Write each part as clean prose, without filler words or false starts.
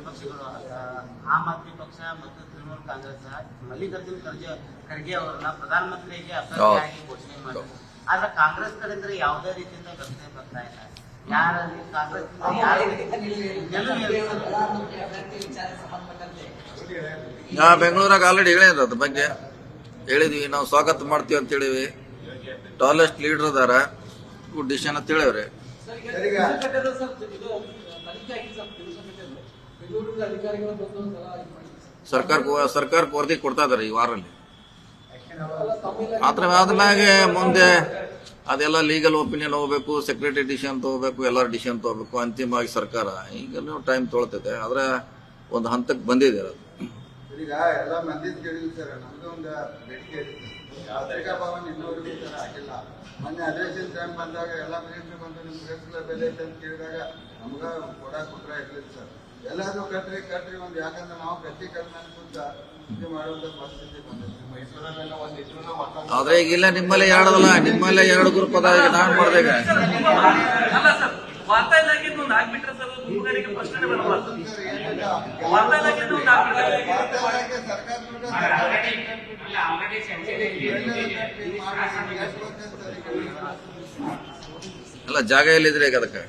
ಪಕ್ಷಗಳು ಆಮ್ ಆದ್ಮಿ ಪಕ್ಷ ಮತ್ತು ತೃಣಮೂಲ ಕಾಂಗ್ರೆಸ್ ಮಲ್ಲಿಕಾರ್ಜುನ್ ಖರ್ಗೆ ಅವರನ್ನ ಪ್ರಧಾನಮಂತ್ರಿಗೆ ಅಭ್ಯರ್ಥಿಯಾಗಿ ಘೋಷಣೆ ಮಾಡಿದ್ರು. ಆದ್ರೆ ಕಾಂಗ್ರೆಸ್ ಕಡೆಯಿಂದ ಯಾವುದೇ ರೀತಿಯಿಂದ ಘೋಷಣೆ ಬರ್ತಾ ಇಲ್ಲ. ಬೆಂಗಳೂರಾಗ ಆಲ್ರೆಡಿ ಹೇಳಿದ್ರ ಅದ್ರ ಬಗ್ಗೆ ಹೇಳಿದ್ವಿ. ನಾವು ಸ್ವಾಗತ ಮಾಡ್ತೀವಿ ಅಂತ ಹೇಳಿವಿ. ಟಾಲೆಸ್ಟ್ ಲೀಡರ್ ಅದಾರ, ಗುಡ್ ಡಿಸಿಷನ್ ಅಂತ ಹೇಳಿವ್ರಿ. ಸರ್ಕಾರಕ್ಕೆ ವರದಿ ಕೊಡ್ತಾ ಇದಾರೆ ಈ ವಾರಲ್ಲಿ. ಆದ್ಮೇಲೆ ಮುಂದೆ ಅದೆಲ್ಲ ಲೀಗಲ್ ಒಪಿನಿಯನ್ ಹೋಗ್ಬೇಕು, ಸೆಕ್ರೆಟರಿ ಡಿಸಿಷನ್ ತಗೋಬೇಕು, ಎಲ್ಲರ ಡಿಸಿಷನ್ ತಗೋಬೇಕು. ಅಂತಿಮವಾಗಿ ಸರ್ಕಾರ ಈಗ ಟೈಮ್ ತೊಗೊಳ್ತೈತೆ. ಆದ್ರೆ ಒಂದು ಹಂತಕ್ಕೆ ಬಂದಿದೆ ಅದು. ಈಗ ಎಲ್ಲ ಮಂದಿ ಕೇಳಿದ್ವಿ ಸರ್, ನಮ್ದು ಒಂದು ಬೇಡಿಕೆ ಪತ್ರಿಕಾ ಭವನ್ ಇನ್ನೂವರೆಗೂ ಸರ್ ಆಗಿಲ್ಲ. ಮೊನ್ನೆ ಅಧಿವೇಶನ ಟೈಮ್ ಬಂದಾಗ ಎಲ್ಲ ಮಿನಿಸ್ಟ್ರಿ ಬಂದು ನಿಮ್ ಪ್ರೆಸ್ ಕ್ಲಬ್ ಎಲ್ಲ ಐತೆ ಅಂತ ಕೇಳಿದಾಗ ನಮ್ಗ ಕೊಡಕ್ ಉತ್ತರ ಇರ್ಲಿಲ್ಲ ಸರ್. ಎಲ್ಲಾದ್ರೂ ಕಟ್ರಿ ಒಂದು, ಯಾಕಂದ್ರೆ ನಾವು ಪ್ರತಿ ಕಲ್ಮಾನ ಸುತ್ತ ಇದು ಮಾಡುವಂತ ಪರಿಸ್ಥಿತಿ ಬಂದಿದೆ. ಆದ್ರೆ ಈಗಿಲ್ಲ ನಿಮ್ಮಲ್ಲೇ ಎರಡಲ್ಲ, ನಿಮ್ಮಲ್ಲೇ ಎರಡು ಗ್ರೂಪ್ ಅದ. ಈಗ ನಾನ್ ಮಾಡ್ದಾಗ ವಾರ್ತಾ ಇಲಾಖೆಯಿಂದ ಒಂದು ಆಗ್ಬಿಟ್ರೆ ಸರ್ ಗುಂಪುಗಾರಿಕೆ ಪ್ರಶ್ನೆ ಬರಬಾರ್ದು. ವಾರ್ತಾ ಇಲಾಖೆಯಿಂದ ಒಂದು ಅಲ್ಲ, ಜಾಗ ಎಲ್ಲಿದ್ರೆ ಈಗ ಅದಕ್ಕೆ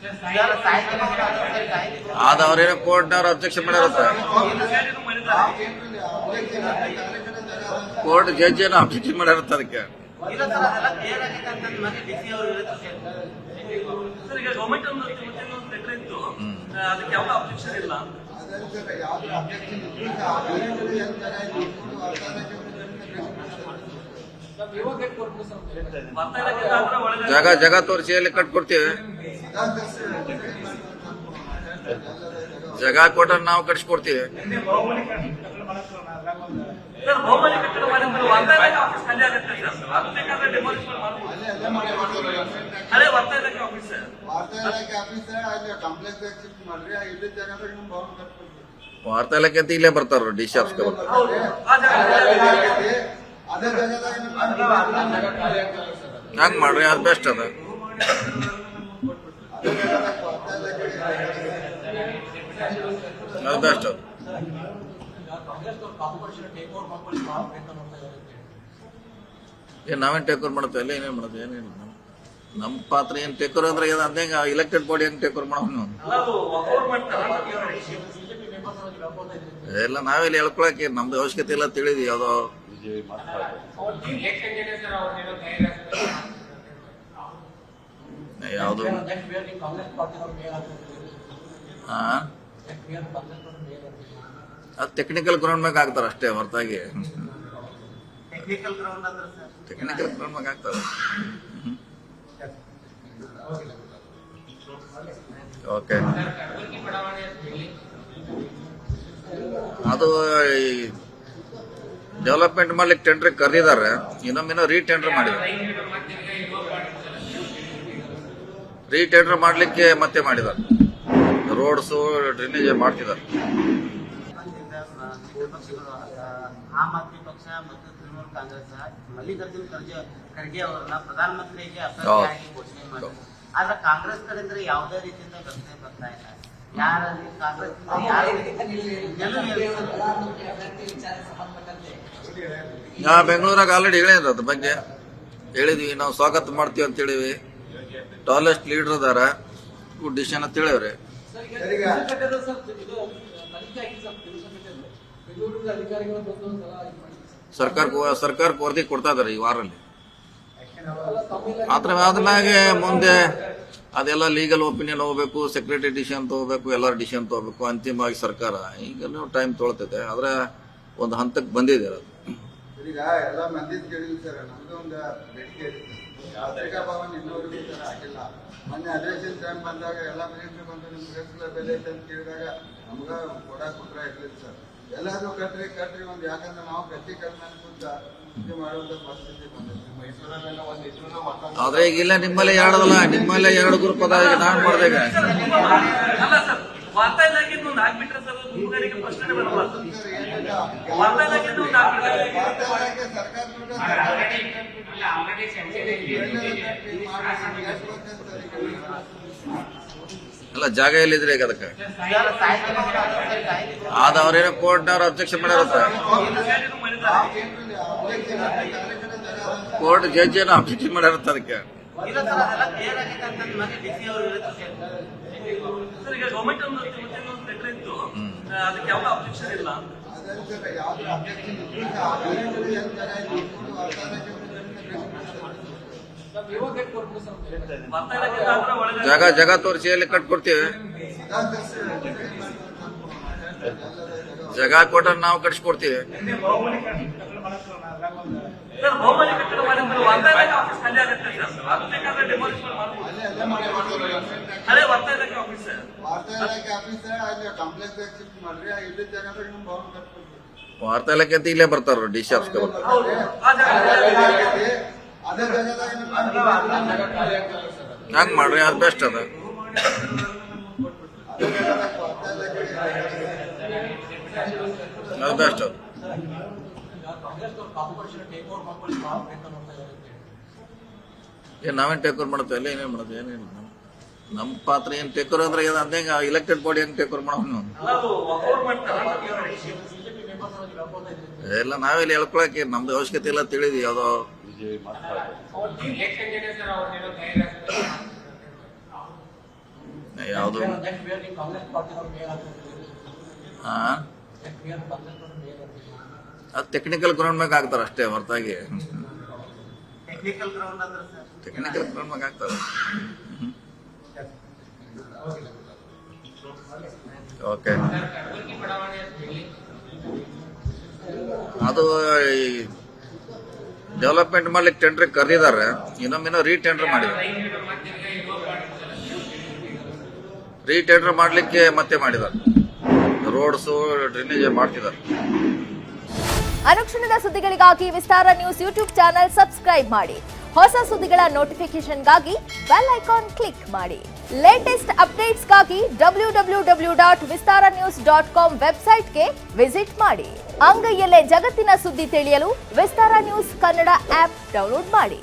ಅವ್ರೇನೋ ಕೋರ್ಟ್ನವ್ರು ಅಬ್ಜೆಕ್ಷನ್ ಮಾಡ್ಯಾರತ್ತ. ಕೋರ್ಟ್ ಜಡ್ಜ್ ಏನೋ ಅಬ್ಜೆಕ್ಷನ್ ಮಾಡ್ಯಾರತ್ತ ಅದಕ್ಕೆ. ಈಗ ಗೌರ್ಮೆಂಟ್ ಒಂದು ಲೆಟರ್ ಇತ್ತು, ಅದಕ್ಕೆ ಯಾವ ಅಬ್ಜೆಕ್ಷನ್ ಇಲ್ಲ. ಜಾಗ ತೋರಿಸಿ ಎಲ್ಲಿ ಕಟ್ಕೊಡ್ತೀವಿ. ಜಾಗ ಕೊಟ್ರೆ ನಾವು ಕಟ್ಸ್ಕೊಡ್ತೀವಿ. ಬಹುಮನಿ ಕಟ್ಟಡ ಮಾಡಿದ್ರೆ ವಾರ್ತಾ ಇಲಾಖೆ ಆಫೀಸ್ ಖಾಲಿ ಆಗುತ್ತೆ ಸರ್. ಅದು ಬೇಕಾದ್ರೆ ಡೆಮಾಲಿಷ್ ಮಾಡ್ಬೋದು. ಹಳೆ ವಾರ್ತಾ ಇಲಾಖೆ ಆಫೀಸ್ ವಾರ್ತಾ ಇಲಾಖೆ ಅಂತ ಇಲ್ಲೇ ಬರ್ತಾರ, ಡಿ ಸಿ ಆಫೀಸ್ಗೆ ಬರ್ತಾರೆ. ಹಂಗ್ ಮಾಡ್ರಿ, ಅದು ಬೆಸ್ಟ್ ಅದ. ಅದು ಬೆಸ್ಟ್ ಅದ. ನಾವೇನ್ ಟೇಕ್ ಓವರ್ ಮಾಡ್ತೇವೆ, ಏನೇನ್ ಮಾಡೋದು, ಏನೇನು ನಮ್ ಪಾತ್ರ ಏನ್ ಟೇಕ್ ಓವರ್ ಅಂದ್ರೆ ಅದಂಗ ಇಲೆಕ್ಟೆಡ್ ಬಾಡಿ ಹೆಂಗ್ ಟೇಕ್ ಓವರ್ ಮಾಡೋ ಎಲ್ಲ ನಾವೆಲ್ಲ ಹೇಳ್ಕೊಳಕ್ಕೆ ನಮ್ದು ಅವಶ್ಯಕತೆ ಇಲ್ಲ ತಿಳಿದಿ. ಯಾವ್ದೋ ಯಾವ್ದು ಅದು ಟೆಕ್ನಿಕಲ್ ಗ್ರೌಂಡ್ ಮ್ಯಾಗ ಆಗ್ತಾರ ಅಷ್ಟೇ, ಹೊರತಾಗಿ ಟೆಕ್ನಿಕಲ್ ಗ್ರೌಂಡ್ ಮ್ಯಾಗ ಆಗ್ತಾರ. ಓಕೆ, ಅದು ಡೆವಲಪ್ಮೆಂಟ್ ಮಾಡ್ಲಿಕ್ಕೆ ಟೆಂಡರ್ ಕರೆದಿದ್ದಾರೆ. ಇನ್ನೊಮ್ಮೆ ರೀಟೆಂಡರ್ ಮಾಡಿದ್ದಾರೆ. ರೀಟೆಂಡರ್ ಮಾಡ್ಲಿಕ್ಕೆ ಮತ್ತೆ ಮಾಡಿದ್ದಾರೆ. ರೋಡ್ಸು ಡ್ರೈನೇಜ್ ಮಾಡ್ತಿದ್ದಾರೆ. ಪಕ್ಷಗಳು ಆಮ್ ಆದ್ಮಿ ಪಕ್ಷ ಮತ್ತು ತೃಣಮೂಲ ಕಾಂಗ್ರೆಸ್ ಮಲ್ಲಿಕಾರ್ಜುನ್ ಖರ್ಗೆ ಅವರನ್ನ ಪ್ರಧಾನಮಂತ್ರಿಗೆ ಅಭ್ಯರ್ಥಿಯಾಗಿ ಘೋಷಣೆ ಮಾಡಿದ್ರು. ಆದ್ರೆ ಕಾಂಗ್ರೆಸ್ ಕಡೆಯಿಂದ ಯಾವುದೇ ರೀತಿಯಿಂದ ಘೋಷಣೆ ಬರ್ತಾ ಇಲ್ಲ. ಬೆಂಗಳೂರಾಗ ಆಲ್ರೆಡಿ ಹೇಳಿದ್ರ ಅದ್ರ ಬಗ್ಗೆ ಹೇಳಿದ್ವಿ. ನಾವು ಸ್ವಾಗತ ಮಾಡ್ತೀವಿ ಅಂತ ಹೇಳಿವಿ. ಟಾಲೆಸ್ಟ್ ಲೀಡರ್ ಅದಾರ, ಗುಡ್ ಡಿಸಿಷನ್ ಅಂತ ಹೇಳಿವ್ರಿ. ಸರ್ಕಾರಕ್ಕೆ ವರದಿ ಕೊಡ್ತಾ ಇದಾರೆ ಈ ವಾರಲ್ಲಿ. ಆದ್ಮೇಲೆ ಮುಂದೆ ಅದೆಲ್ಲ ಲೀಗಲ್ ಒಪಿನಿಯನ್ ಹೋಗ್ಬೇಕು, ಸೆಕ್ರೆಟರಿ ಡಿಸಿಷನ್ ತಗೋಬೇಕು, ಎಲ್ಲರ ಡಿಸಿಷನ್ ತಗೋಬೇಕು. ಅಂತಿಮವಾಗಿ ಸರ್ಕಾರ ಈಗ ಟೈಮ್ ತೊಗೊಳ್ತೈತೆ. ಆದ್ರೆ ಒಂದು ಹಂತಕ್ಕೆ ಬಂದಿದೆ ಅದು. ಈಗ ಎಲ್ಲ ಮಂದಿ ಕೇಳಿದ್ವಿ ಸರ್, ನಮ್ದು ಒಂದು ಬೇಡಿಕೆ ಪತ್ರಿಕಾ ಭವನ್ ಇನ್ನೂವರೆಗೂ ಸರ್ ಆಗಿಲ್ಲ. ಮೊನ್ನೆ ಅಧಿವೇಶನ ಟೈಮ್ ಬಂದಾಗ ಎಲ್ಲ ಮಿನಿಸ್ಟ್ರಿ ಬಂದು ನಿಮ್ ಪ್ರೆಸ್ ಕ್ಲಬ್ ಎಲ್ಲ ಐತೆ ಅಂತ ಕೇಳಿದಾಗ ನಮ್ಗ ಕೊಡಕ್ ಉತ್ತರ ಇರ್ಲಿಲ್ಲ ಸರ್. ಎಲ್ಲಾದ್ರೂ ಕಟ್ರಿ ಒಂದು, ಯಾಕಂದ್ರೆ ನಾವು ಪ್ರತಿ ಕಲ್ಮಾನ ಸುತ್ತ ಇದು ಮಾಡುವಂತ ಪರಿಸ್ಥಿತಿ ಬಂದಿದೆ. ಆದ್ರೆ ಈಗಿಲ್ಲ ನಿಮ್ಮಲ್ಲೇ ಎರಡಲ್ಲ, ನಿಮ್ಮಲ್ಲೇ ಎರಡು ಗ್ರೂಪ್ ಅದ. ಈಗ ನಾನ್ ಮಾಡ್ದಾಗ ವಾರ್ತಾ ಇಲಾಖೆಯಿಂದ ಒಂದು ಆಗ್ಬಿಟ್ರೆ ಸರ್ ಗುಂಪುಗಾರಿಕೆ ಪ್ರಶ್ನೆ ಬರಬಾರ್ದು. ವಾರ್ತಾ ಇಲಾಖೆಯಿಂದ ಒಂದು ಆಗ್ಬಿಟ್ರೆ ಅಲ್ಲ ಜಾಗ ಎಲ್ಲಿದ್ರೆ ಈಗ ಅದಕ್ಕೆ ಇದೆಲ್ಲ ಸಾಹಿತ್ಯ ಭವನ ಅದ ಸರ್, ಸಾಹಿತ್ಯ ಭವನ. ಆದ ಅವ್ರೇನೋ ಕೋರ್ಟ್ನವ್ರು ಅಬ್ಜೆಕ್ಷನ್ ಮಾಡ್ಯಾರತ್ತ ಕೋರ್ಟ್ ಜಡ್ಜ್ ಏನೋ ಅಬ್ಜೆಕ್ಷನ್ ಮಾಡ್ಯಾರತ್ತ ಅದಕ್ಕೆ ಇಲ್ಲ ಸರ್, ಅದೆಲ್ಲ ಕ್ಲಿಯರ್ ಆಗೈತೆ ಅಂತ ಮತ್ತೆ ಡಿಸಿ ಅವರು ಹೇಳಿದ್ರು ಸರ್. ಈಗ ಗೌರ್ಮೆಂಟ್ ಒಂದು ಲೆಟರ್ ಇತ್ತು, ಅದಕ್ಕೆ ಯಾವ ಅಬ್ಜೆಕ್ಷನ್ ಇಲ್ಲ. ಯಾವ್ದು ಅಬ್ಜೆಕ್ಷನ್ ಜಾಗ ತೋರಿಸಿ ಎಲ್ಲಿ ಕಟ್ಕೊಡ್ತೀವಿ. ಜಾಗ ಕೊಟ್ರೆ ನಾವು ಕಟ್ಸ್ಕೊಡ್ತೀವಿ. ಸರ್, ಬಹುಮಹಡಿ ಕಟ್ಟಡ ಮಾಡಿದ್ರೆ ವರ್ಧಾ ಇಲಾಖೆ ಆಫೀಸ್ ಖಾಲಿ ಆಗುತ್ತೆ ಸರ್. ಅದು ಬೇಕಾದ್ರೆ ಡೆಮಾಲಿಷ್ ಮಾಡ್ಬೋದು. ಅದೇ ವರ್ಧಾ ಇಲಾಖೆ ಆಫೀಸ್ ಸರ್. ವಾರ್ತಾ ಇಲಾಖೆ ಆಫೀಸ್ ಅಲ್ಲಿ ಕಾಂಪ್ಲೆಕ್ಸ್ ಶಿಫ್ಟ್ ಮಾಡ್ರಿ, ಇಲ್ಲಿದ್ದ ಜಾಗ ಇನ್ನೊಂದು ಭವನ ಕಟ್ಕೊಡ್ತೀವಿ. ವಾರ್ತಾ ಇಲಾಖೆ ಅಂತ ಇಲ್ಲೇ ಬರ್ತಾರ ಡಿ ಸಿ ಆಫೀಸ್ಗೆ ಬರ್ತಾರೆ. ಹೌದು, ಆ ಜಾಗ ಅದೇ ಜಾಗದಾಗ ಹಂಗ್ ಮಾಡ್ರಿ, ಅದು ಬೆಸ್ಟ್ ಅದ. ಅದು ಬೆಸ್ಟ್ ಅದು. ನಾವೇನ್ ಟೇಕ್ ಓವರ್ ಮಾಡ್ತೇವೆ ಅಲ್ಲ, ಏನೇನ್ ಮಾಡೋದು ಏನೇನು ನಮ್ಮ ಪಾತ್ರ ಏನ್ ಟೇಕ್ ಓವರ್ ಅಂದ್ರೆ ಅದೇ ಇಲೆಕ್ಟೆಡ್ ಬಾಡಿ ಹೆಂಗ್ ಟೇಕ್ ಓವರ್ ಮಾಡೋನು ನಾವು ಒಕ್ಕೂರು ಮಾಡ್ತಾರೆ. ಎಲ್ಲ ನಾವೆಲ್ಲ ಹೇಳ್ಕೊಳಕ್ಕೆ ನಮ್ದು ಅವಶ್ಯಕತೆ ಇಲ್ಲ ತಿಳಿದಿ ಯಾವ್ದೋ ಯಾವ್ದು ಅದು ಟೆಕ್ನಿಕಲ್ ಗ್ರೌಂಡ್ ಮ್ಯಾಗ ಹಾಕ್ತಾರ ಅಷ್ಟೇ ಹೊರತಾಗಿ ಟೆಕ್ನಿಕಲ್ ಗ್ರೌಂಡ್ ಅಂದ್ರೆ ಸರ್. ಟೆಕ್ನಿಕಲ್ ಗ್ರೌಂಡ್ ಮ್ಯಾಗ ಹಾಕ್ತಾರ. ಓಕೆ, ಅದು ಡೆವಲಪ್ಮೆಂಟ್ ಮಾಡ್ಲಿಕ್ಕೆ ಟೆಂಡರ್ ಕರೆದಿದ್ದಾರೆ, ಇನ್ನೊಮ್ಮಿನ್ನೋ ರೀಟೆಂಡರ್ ಮಾಡಿದ್ದಾರೆ. ರೀಟೆಂಡರ್ ಮಾಡ್ಲಿಕ್ಕೆ ಮತ್ತೆ ಮಾಡಿದ್ದಾರೆ, ರೋಡ್ಸು ಡ್ರೈನೇಜ್ ಮಾಡ್ತಿದ್ದಾರೆ. ಅನುಕ್ಷಣದ ಸುದ್ದಿಗಳಿಗಾಗಿ ವಿಸ್ತಾರ ನ್ಯೂಸ್ ಯೂಟ್ಯೂಬ್ ಚಾನೆಲ್ ಸಬ್ಸ್ಕ್ರೈಬ್ ಮಾಡಿ. ಹೊಸ ಸುದ್ದಿಗಳ ನೋಟಿಫಿಕೇಶನ್ಗಾಗಿ ಬೆಲ್ ಐಕಾನ್ ಕ್ಲಿಕ್ ಮಾಡಿ. ಲೇಟೆಸ್ಟ್ ಅಪ್ಡೇಟ್ಸ್ಗಾಗಿ www.vistaranews.com ವೆಬ್ಸೈಟ್ಗೆ ವಿಸಿಟ್ ಮಾಡಿ. ಅಂಗೈಯಲ್ಲೇ ಜಗತ್ತಿನ ಸುದ್ದಿ ತಿಳಿಯಲು ವಿಸ್ತಾರ ನ್ಯೂಸ್ ಕನ್ನಡ ಆಪ್ ಡೌನ್ಲೋಡ್ ಮಾಡಿ.